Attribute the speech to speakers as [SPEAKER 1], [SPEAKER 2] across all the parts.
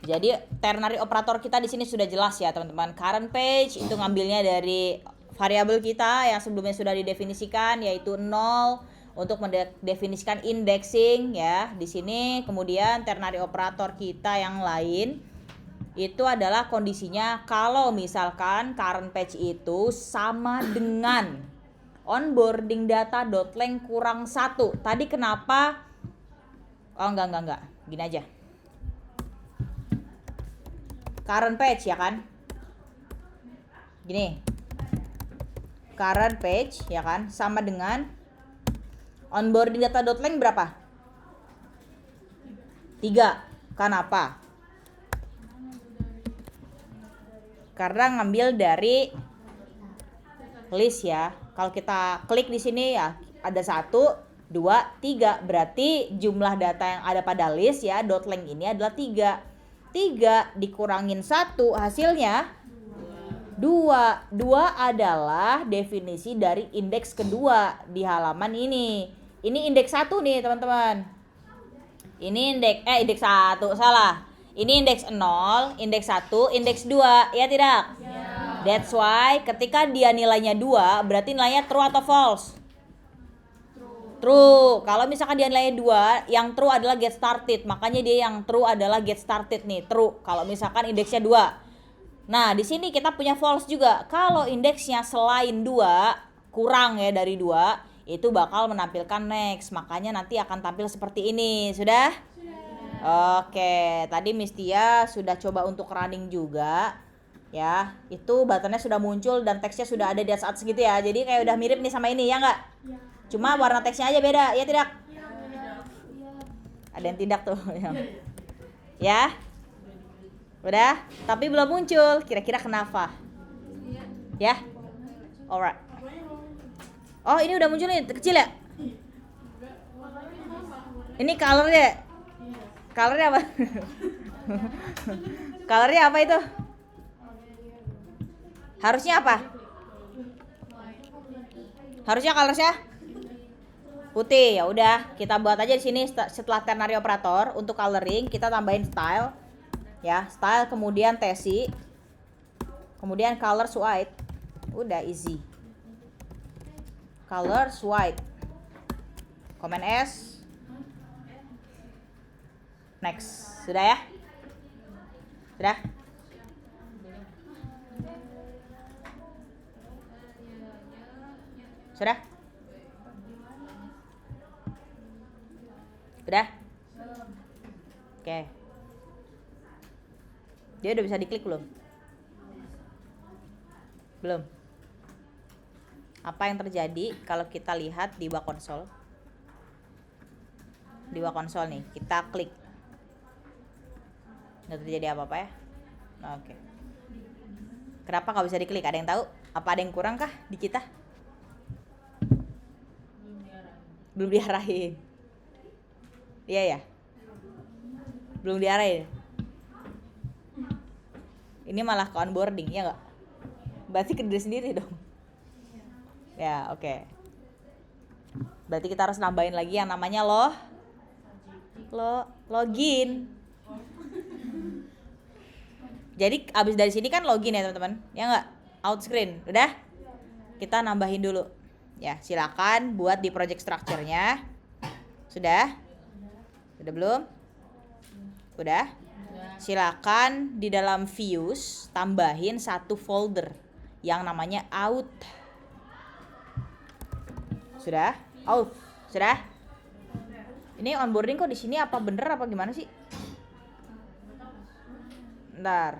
[SPEAKER 1] Jadi ternary operator kita di sini sudah jelas ya teman-teman. Current page itu ngambilnya dari variabel kita yang sebelumnya sudah didefinisikan, yaitu 0 untuk mendefinisikan indexing ya. Di sini kemudian ternary operator kita yang lain itu adalah kondisinya kalau misalkan current page itu sama dengan onboarding data.length kurang 1. Tadi kenapa? Oh enggak. Gini aja. Current page ya kan? Gini. Current page ya kan sama dengan onboarding data.length berapa? 3. Kenapa? Karena ngambil dari list ya. Kalau kita klik di sini ya ada 1, 2, 3. Berarti jumlah data yang ada pada list ya .length ini adalah 3. 3 dikurangin 1 hasilnya 2. 2 adalah definisi dari indeks kedua di halaman ini. Ini indeks 1 nih teman-teman. Ini indeks 1 salah. Ini indeks 0, indeks 1, indeks 2, ya tidak? Yeah. That's why ketika dia nilainya 2, berarti nilainya true atau false? True. Kalau misalkan dia nilainya 2, yang true adalah get started. Makanya dia yang true adalah get started nih, true. Kalau misalkan indeksnya 2. Nah, di sini kita punya false juga. Kalau indeksnya selain 2, kurang ya dari 2, itu bakal menampilkan next. Makanya nanti akan tampil seperti ini. Sudah? Oke, tadi Miss Tia sudah coba untuk running juga ya. Itu buttonnya sudah muncul dan teksnya sudah ada di saat segitu ya. Jadi kayak udah mirip nih sama ini ya enggak? Ya. Cuma warna teksnya aja beda, ya tidak? Ya. Ada yang tidak tuh. Ya. Udah, tapi belum muncul. Kira-kira kenapa? Ya. Alright. Oh, ini udah muncul nih, kecil ya? Ini colornya. Colornya apa? Colornya apa itu? Harusnya apa? Harusnya colornya putih. Ya udah, kita buat aja di sini setelah ternary operator untuk coloring kita tambahin style. Ya, style kemudian tesi. Kemudian colors white. Udah easy. Colors white. Command S. Next. Sudah ya? Sudah? Sudah? Sudah? Oke. Dia udah bisa diklik belum? Belum. Apa yang terjadi kalau kita lihat di bawah konsol? Di bawah konsol nih, kita klik. Nggak terjadi apa-apa ya? Oke. Kenapa nggak bisa diklik? Ada yang tahu? Apa ada yang kurang kah di kita? Belum diarahin. Iya ya? Belum diarahin. Ini malah ke onboarding, ya nggak? Berarti ke diri sendiri dong. Ya, oke. Berarti kita harus nambahin lagi yang namanya login. Jadi abis dari sini kan login ya teman-teman, ya nggak? Out screen, udah? Kita nambahin dulu, ya silakan buat di project structure-nya. Sudah? Sudah belum? Udah? Silakan di dalam views tambahin satu folder yang namanya out. Sudah? Out, sudah? Ini onboarding kok di sini apa bener apa gimana sih? Bentar.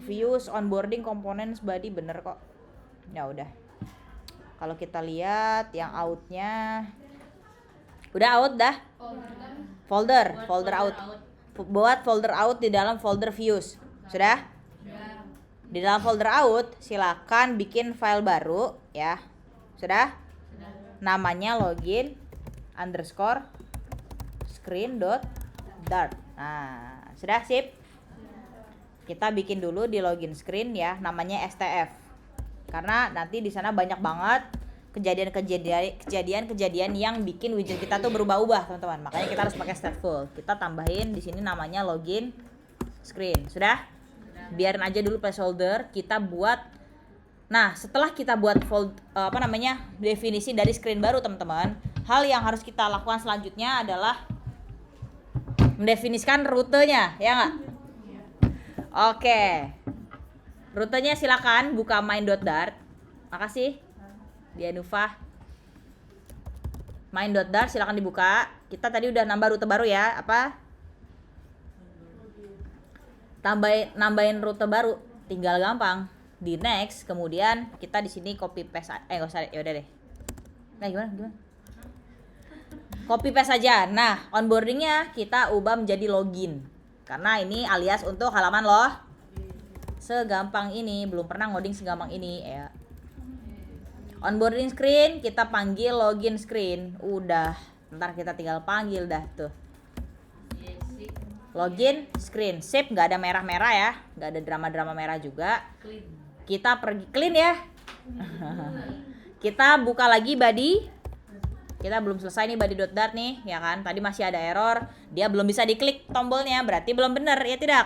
[SPEAKER 1] Views onboarding components body bener kok. Ya udah. Kalau kita lihat yang outnya udah out dah. Folder out. Buat folder out di dalam folder views. Sudah? Di dalam folder out silakan bikin file baru ya. Sudah? Namanya login underscore screen.dart. Nah, sudah sip. Kita bikin dulu di login screen ya, namanya STF. Karena nanti di sana banyak banget kejadian-kejadian yang bikin widget kita tuh berubah-ubah, teman-teman. Makanya kita harus pakai stateful. Kita tambahin di sini namanya login screen. Sudah? Biarin aja dulu placeholder, kita buat. Nah, setelah kita buat definisi dari screen baru, teman-teman, hal yang harus kita lakukan selanjutnya adalah mendefinisikan rutenya, ya nggak? Oke. Rutenya silakan buka main.dart. Makasih. Dianufah. Main.dart silakan dibuka. Kita tadi udah nambah rute baru ya, apa? Nambahin rute baru, tinggal gampang. Di next, kemudian kita di sini copy paste. Enggak usah, ya udah deh. Nah, gimana? Copy paste aja. Nah, onboardingnya kita ubah menjadi login. Karena ini alias untuk halaman loh. Segampang ini, belum pernah ngoding segampang ini ya. Onboarding screen kita panggil login screen. Udah, ntar kita tinggal panggil dah tuh. Login screen, sip, nggak ada merah-merah ya, nggak ada drama-drama merah juga. Kita pergi clean ya. Kita buka lagi body. Kita belum selesai nih body.dart nih, ya kan? Tadi masih ada error, dia belum bisa diklik tombolnya, berarti belum bener ya tidak?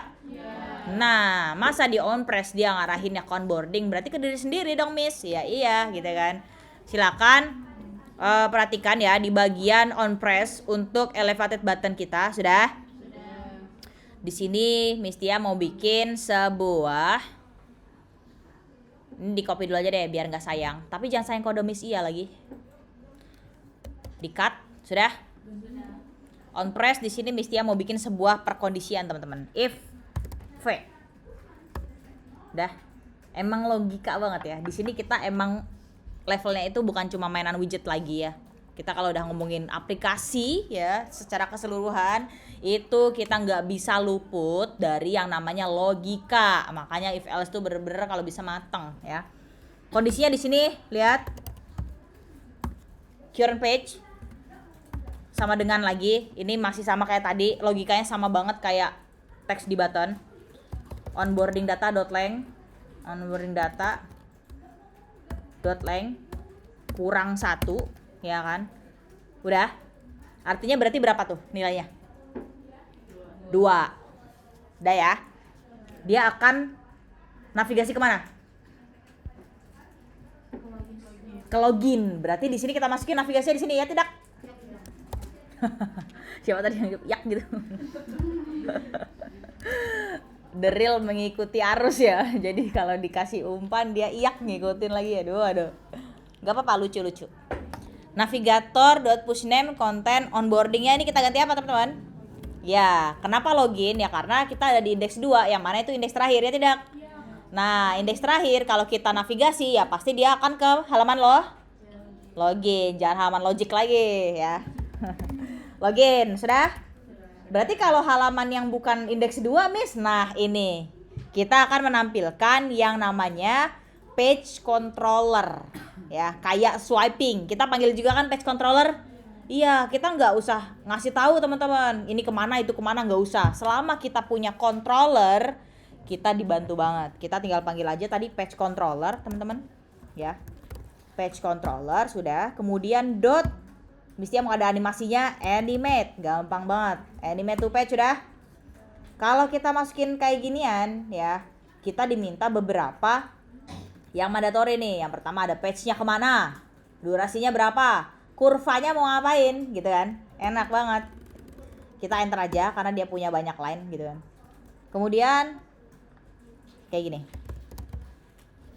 [SPEAKER 1] Nah, masa di on press dia ngarahinnya ke onboarding, berarti ke diri sendiri dong miss. Ya iya gitu kan. Silakan perhatikan ya di bagian on press untuk elevated button kita. Sudah? Di sini Miss Tia mau bikin sebuah, ini di copy dulu aja deh biar nggak sayang. Tapi jangan sayang kode Miss Ia lagi. Di cut, sudah? On press di sini Miss Tia mau bikin sebuah perkondisian teman-teman. If V. Udah. Emang logika banget ya. Di sini kita emang levelnya itu bukan cuma mainan widget lagi ya. Kita kalau udah ngomongin aplikasi ya secara keseluruhan itu kita nggak bisa luput dari yang namanya logika. Makanya if else tuh bener-bener kalau bisa mateng ya. Kondisinya di sini lihat current page sama dengan lagi, ini masih sama kayak tadi, logikanya sama banget kayak teks di button. Onboarding data dot length, onboarding data dot length kurang 1, ya kan? Udah. Artinya berarti berapa tuh nilainya? 2. Udah ya. Dia akan navigasi kemana? Ke login. Berarti di sini kita masukin navigasinya di sini ya, tidak? Siapa tadi yang yak gitu? The real mengikuti arus ya. Jadi kalau dikasih umpan dia iyak ngikutin lagi. Aduh. Gak apa-apa, lucu-lucu. Navigator.pushName content onboardingnya ini kita ganti apa teman-teman? Ya, kenapa login? Ya karena kita ada di indeks 2, yang mana itu indeks terakhir ya tidak? Nah, indeks terakhir kalau kita navigasi ya pasti dia akan ke halaman login, jangan halaman logic lagi ya. Login, sudah? Berarti kalau halaman yang bukan indeks 2, Miss, nah ini kita akan menampilkan yang namanya page controller ya, kayak swiping. Kita panggil juga kan page controller. Iya, kita nggak usah ngasih tahu teman-teman ini kemana itu kemana, nggak usah. Selama kita punya controller, kita dibantu banget. Kita tinggal panggil aja tadi page controller teman-teman ya. Page controller sudah, kemudian dot, mesti mau ada animasinya, animate, gampang banget. Animate to page sudah. Kalau kita masukin kayak ginian ya, kita diminta beberapa yang mandatory nih. Yang pertama ada page-nya kemana, durasinya berapa, kurvanya mau ngapain gitu kan. Enak banget. Kita enter aja karena dia punya banyak line gitu kan. Kemudian kayak gini.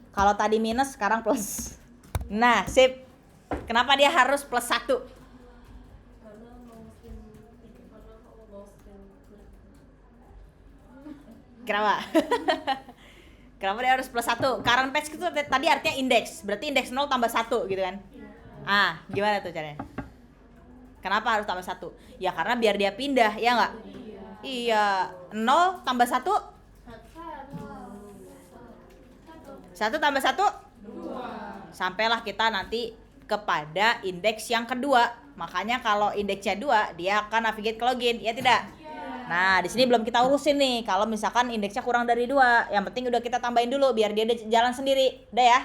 [SPEAKER 1] Kalau tadi minus sekarang plus. Nah, sip. Kenapa dia harus plus 1? Kenapa? Kenapa dia harus plus 1? Current page itu tadi artinya indeks. Berarti indeks 0 tambah 1 gitu kan. Gimana tuh caranya? Kenapa harus tambah 1? Ya karena biar dia pindah, ya enggak? Iya, 0 tambah 1? 1 tambah 1? 2. Sampailah kita nanti kepada indeks yang kedua. Makanya kalau indeksnya 2, dia akan navigate ke login, ya tidak? Nah, di sini belum kita urusin nih. Kalau misalkan indeksnya kurang dari 2, yang penting udah kita tambahin dulu biar dia jalan sendiri. Udah ya?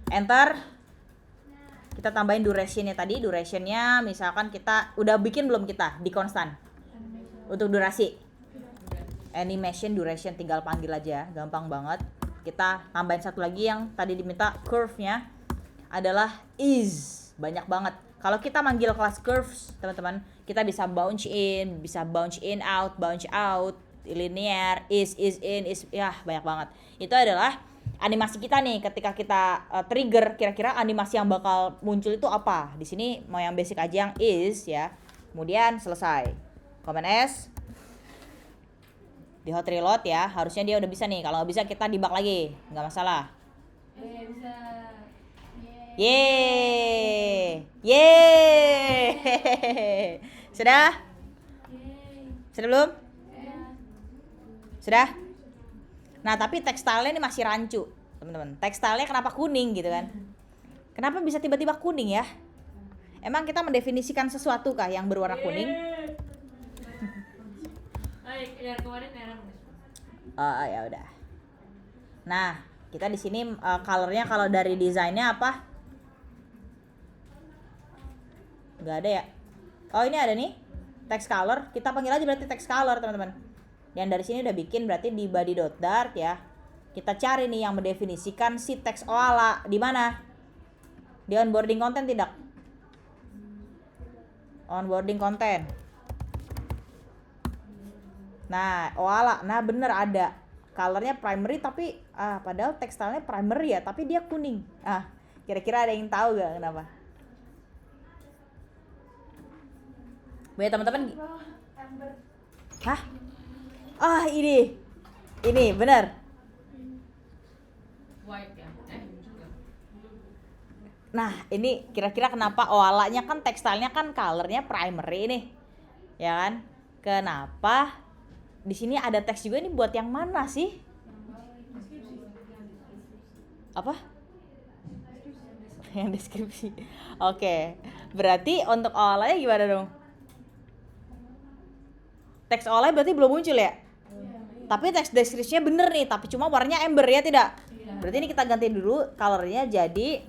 [SPEAKER 1] Enter. Kita tambahin durationnya tadi. Durationnya misalkan kita udah bikin belum kita di konstan? Untuk durasi. animation duration, tinggal panggil aja, gampang banget. Kita tambahin satu lagi yang tadi diminta, curve-nya adalah is, banyak banget. Kalau kita manggil kelas curves, teman-teman, kita bisa bounce in out, linear, is in, is, ya banyak banget. Itu adalah animasi kita nih ketika kita trigger, kira-kira animasi yang bakal muncul itu apa. Di sini mau yang basic aja, yang is ya. Kemudian selesai. Command S. Di hot reload ya, harusnya dia udah bisa nih. Kalau nggak bisa kita debug lagi, nggak masalah.
[SPEAKER 2] Bisa.
[SPEAKER 1] Yeay. Yeay. Sudah? Sudah belum? Sudah? Nah, tapi tekstilnya ini masih rancu, teman-teman. Tekstilnya kenapa kuning gitu kan? Kenapa bisa tiba-tiba kuning ya? Emang kita mendefinisikan sesuatu kah yang berwarna kuning? Oh, ya udah. Nah, kita di sini colornya kalau dari desainnya apa? Nggak ada ya? Oh, ini ada nih. Text color. Kita panggil aja berarti text color, teman-teman. Yang dari sini udah bikin berarti di body.dart ya. Kita cari nih yang mendefinisikan si teks OALA di mana? Di onboarding content tidak? Onboarding content. Nah, OALA, nah bener ada. Colornya primary tapi padahal tekstilnya primary ya, tapi dia kuning. Kira-kira ada yang tahu gak kenapa? Banyak teman-teman. Hah? Ini bener.
[SPEAKER 2] White ya?
[SPEAKER 1] Nah, ini kira-kira kenapa OALA-nya kan tekstilnya kan colornya primary nih. Ya kan? Kenapa di sini ada teks juga, ini buat yang mana sih? Apa? Yang deskripsi. Oke. Berarti untuk OALA-nya gimana dong? Teks OALA berarti belum muncul ya? Tapi teks deskripsinya bener nih, tapi cuma warnanya ember ya tidak? Berarti ini kita ganti dulu colornya jadi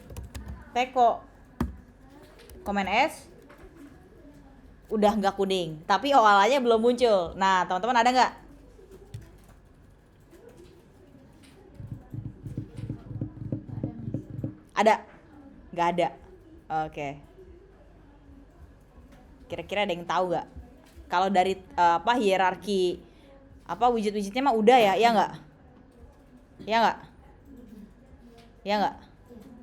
[SPEAKER 1] teko. Command S. Udah nggak kuning, tapi OALA-nya belum muncul. Nah, teman-teman ada nggak? Ada? Nggak ada. Oke. Kira-kira ada yang tahu nggak? Kalau dari hierarki widget-widgetnya mah udah ya, ya nggak? Ya nggak? Ya nggak?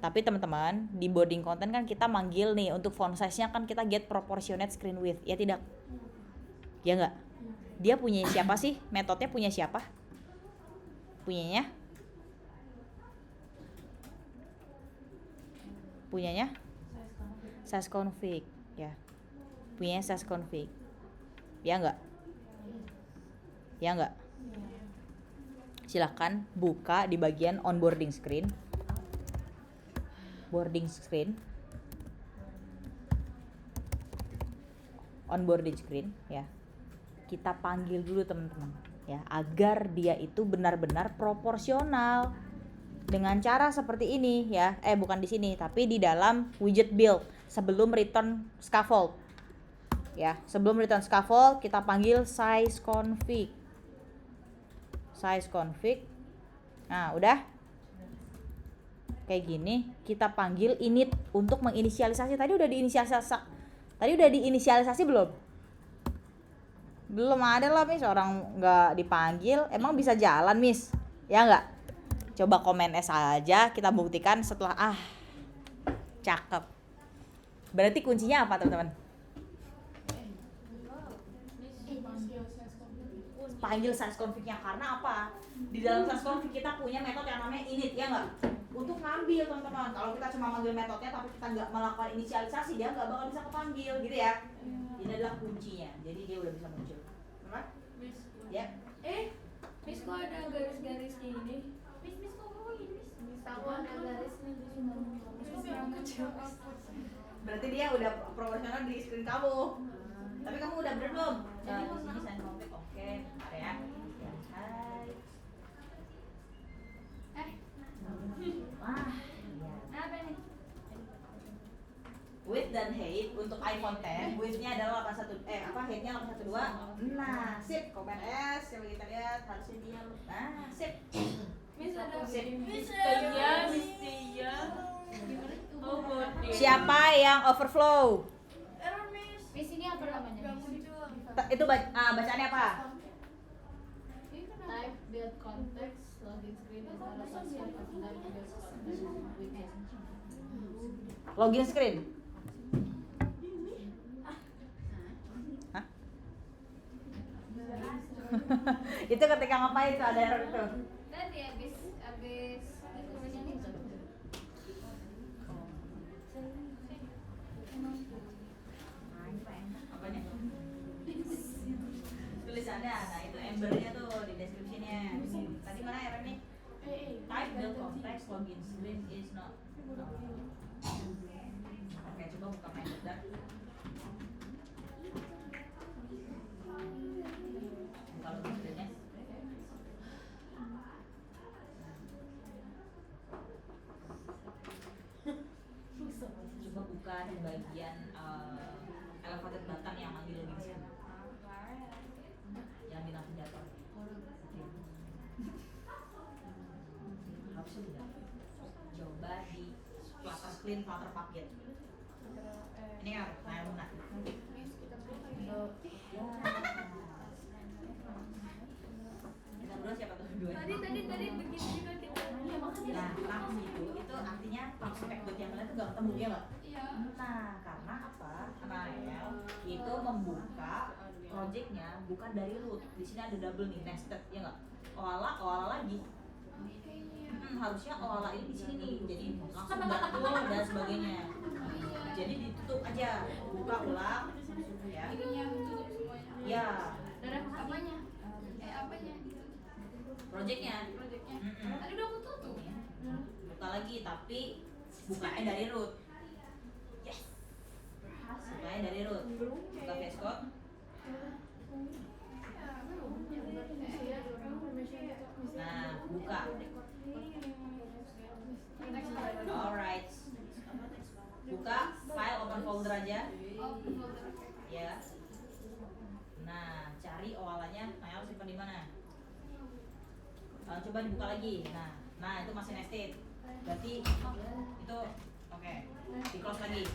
[SPEAKER 1] Tapi teman-teman, di boarding content kan kita manggil nih untuk font size-nya kan kita get proportionate screen width, ya tidak? Ya nggak? Dia punya siapa sih? Metodenya punya siapa? Punyanya? Size config ya. Punyanya size config. Ya nggak? Ya nggak? Silahkan buka di bagian onboarding screen. Onboarding screen ya. Kita panggil dulu teman-teman ya, agar dia itu benar-benar proporsional dengan cara seperti ini ya. Bukan di sini, tapi di dalam widget build sebelum return scaffold. Ya, sebelum return scaffold kita panggil size config. Nah, udah kayak gini, kita panggil init untuk menginisialisasi. Tadi udah diinisialisasi belum? Belum ada lah, Miss. Orang nggak dipanggil, emang bisa jalan, Miss? Ya nggak? Coba komen S aja, kita buktikan setelah cakep. Berarti kuncinya apa, teman-teman? Panggil size config-nya, karena apa? Di dalam size config kita punya metode yang namanya init, ya nggak? Untuk ngambil, teman-teman. Kalau kita cuma manggil metodenya tapi kita nggak melakukan inisialisasi, dia nggak bakal bisa kepanggil, gitu ya. Ini adalah kuncinya, jadi dia udah bisa muncul. Teman?
[SPEAKER 2] Miss.
[SPEAKER 1] Ya.
[SPEAKER 2] Miss kok ada garis-garis gini? Miss kok kamu ini? Miss tahu ada garis nih di sini. Miss yang kecil.
[SPEAKER 1] Berarti dia udah proporsional di screen kamu. Tapi kamu udah bener belum? Jadi di sini sign config, oke. Ada ya. Hai. Wah, iya.
[SPEAKER 2] Apa nih?
[SPEAKER 1] Width dan height untuk iPhone 10, width-nya adalah 81 height-nya 812. Nah, sip. Komen S yang kita lihat harusnya dia. Nah, sip.
[SPEAKER 2] Miss ada
[SPEAKER 1] Sip.
[SPEAKER 2] Mistia. Oh, God.
[SPEAKER 1] Siapa yang overflow?
[SPEAKER 2] Error, Miss.
[SPEAKER 3] Miss ini apa namanya?
[SPEAKER 2] Gak muncul.
[SPEAKER 1] Itu bacaannya apa?
[SPEAKER 3] Type build context login screen dan ada password of type build context widget.
[SPEAKER 1] Login screen. Hah? Itu ketika ngapain tuh ada error itu?
[SPEAKER 3] Tadi habis information itu.
[SPEAKER 1] Apanya? Tulisannya, nah itu embernya tuh di deskripsinya. Tadi mana error nih? Type the context login screen is not. Oke, coba buka MyData. Buka login screennya. Coba buka di bagian elevated button yang ambil login screen. Yang di navigator. Harusnya tidak. Coba di Flutter screen, Flutter paket. Ini kan, nah yang mana? Kita berdua siapa tuh dua?
[SPEAKER 2] Tadi begitu juga kita. Iya, makanya.
[SPEAKER 1] Nah, langsung itu artinya prospek buat yang lain tuh gak ketemu ya, Mbak?
[SPEAKER 2] Iya.
[SPEAKER 1] Nah, karena apa? Nael itu membuka projectnya bukan dari root. Di sini ada double nih, nested, ya nggak? Oala lagi. Harusnya oala ini di sini nih, jadi langsung betul dan sebagainya. Jadi ditutup aja, buka ulang, ya.
[SPEAKER 2] Ininya tutup semuanya.
[SPEAKER 1] Ya,
[SPEAKER 2] Dan apanya? Apanya?
[SPEAKER 1] projectnya.
[SPEAKER 2] Projectnya.
[SPEAKER 1] Mm-mm.
[SPEAKER 2] Tadi udah aku tutup.
[SPEAKER 1] Buka lagi, tapi bukanya dari root. Yes. Bukanya dari root. Buka VS Code. Nah, buka. Alright. Buka file open folder aja. Ya. Nah, cari oalanya. Nah, harus simpan di mana? Coba dibuka lagi. Nah itu masih nested. Berarti itu oke. Di close lagi.